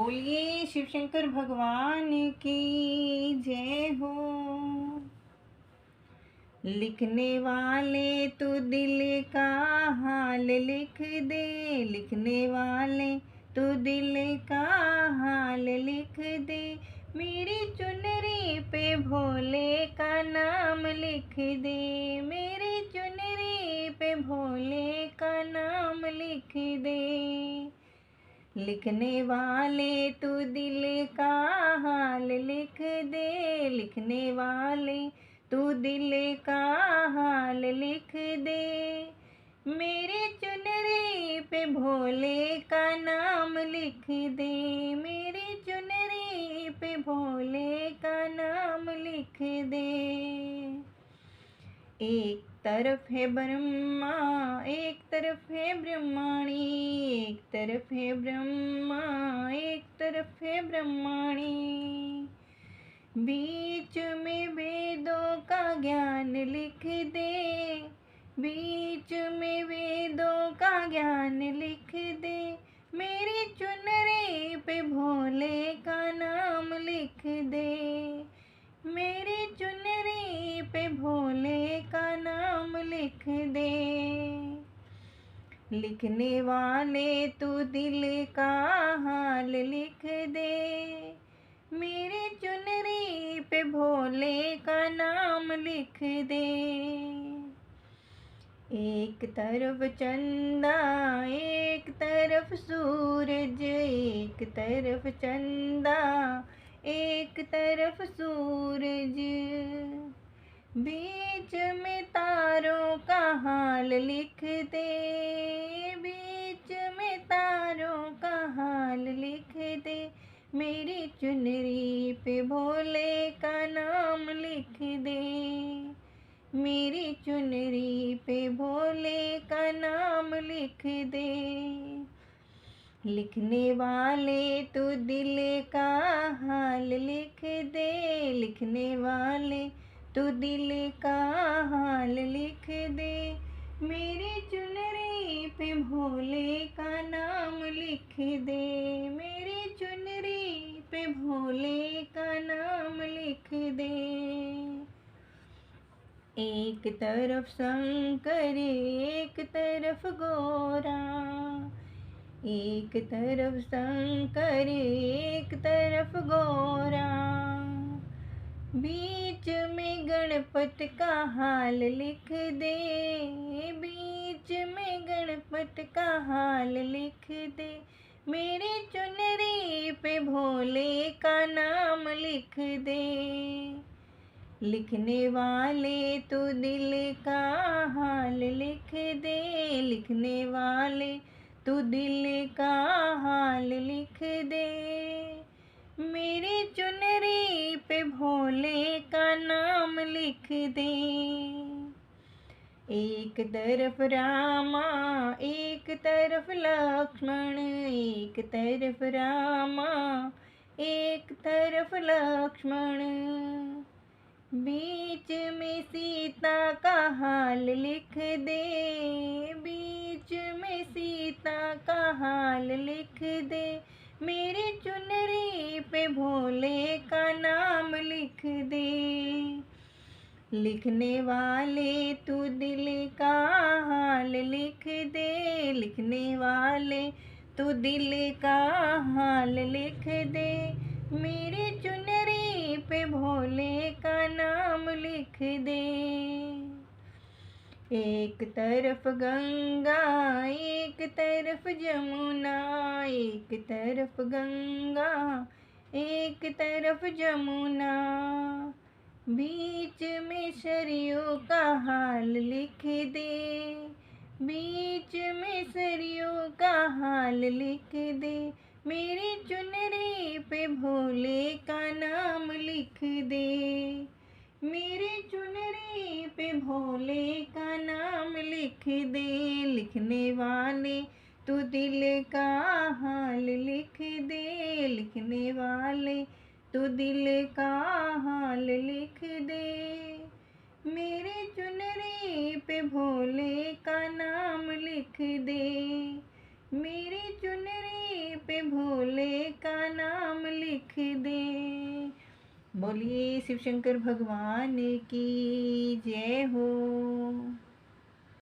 बोलिए शिव शंकर भगवान की जय हो। लिखने वाले तू दिल का हाल लिख दे, लिखने वाले तू दिल का हाल लिख दे। मेरी चुनरी पे भोले का नाम लिख दे, मेरी चुनरी पे भोले का नाम लिख दे। लिखने वाले तू दिल का हाल लिख दे, लिखने वाले तू दिल का हाल लिख दे। मेरी चुनरी पे भोले का नाम लिख दे, मेरी चुनरी पे भोले का नाम लिख दे। एक तरफ है ब्रह्मा, एक तरफ है ब्रह्माणी, एक तरफ है ब्रह्मा, एक तरफ है ब्रह्माणी। बीच में वेदों का ज्ञान लिख दे, बीच में वेदों का ज्ञान लिख दे। मेरी चुनरी पे भोले का नाम लिख दे, मेरी चुनरी पे भोले का नाम लिख दे। लिखने वाले तू दिल का हाल लिख दे, मेरी चुनरी पे भोले का नाम लिख दे। एक तरफ चंदा, एक तरफ सूरज, एक तरफ चंदा, एक तरफ सूरज। बीच में तारों का हाल लिख दे, बीच में तारों का हाल लिख दे। मेरी चुनरी पे भोले का नाम लिख दे, मेरी चुनरी पे भोले का नाम लिख दे। लिखने वाले तू दिल का हाल लिख दे, लिखने वाले तू दिल का हाल लिख दे। मेरी चुनरी पे भोले का नाम लिख दे, मेरी चुनरी पे भोले का नाम लिख दे। एक तरफ शंकर, एक तरफ गोरा, एक तरफ शंकर, एक तरफ गोरा। बीच में गणपत का हाल लिख दे, बीच में गणपत का हाल लिख दे। मेरी चुनरी पे भोले का नाम लिख दे। लिखने वाले तू दिल का हाल लिख दे, लिखने वाले तू दिल का हाल लिख दे। मेरी चुनरी पे भोले का नाम लिख दे। एक तरफ रामा, एक तरफ लक्ष्मण, एक तरफ रामा, एक तरफ लक्ष्मण। बीच में सीता का हाल लिख दे, बीच में सीता का हाल लिख दे। मेरी चुनरी पे भोले का नाम लिख दे। लिखने वाले तू दिल का हाल लिख दे, लिखने वाले तू दिल का हाल लिख दे। मेरी चुनरी पे भोले का नाम लिख दे। एक तरफ गंगा, एक तरफ जमुना, एक तरफ गंगा, एक तरफ जमुना। बीच में सरयू का हाल लिख दे, बीच में सरयू का हाल लिख दे। मेरी चुनरी पे भोले का नाम लिख दे, मेरी चुनरी पे भोले का नाम लिख दे। लिखने वाले तू दिल का हाल लिख दे, लिखने वाले तू दिल का हाल लिख दे। मेरी चुनरी पे भोले का नाम लिख दे, मेरी चुनरी पे भोले का नाम बोलिए शिव शंकर भगवान की जय हो।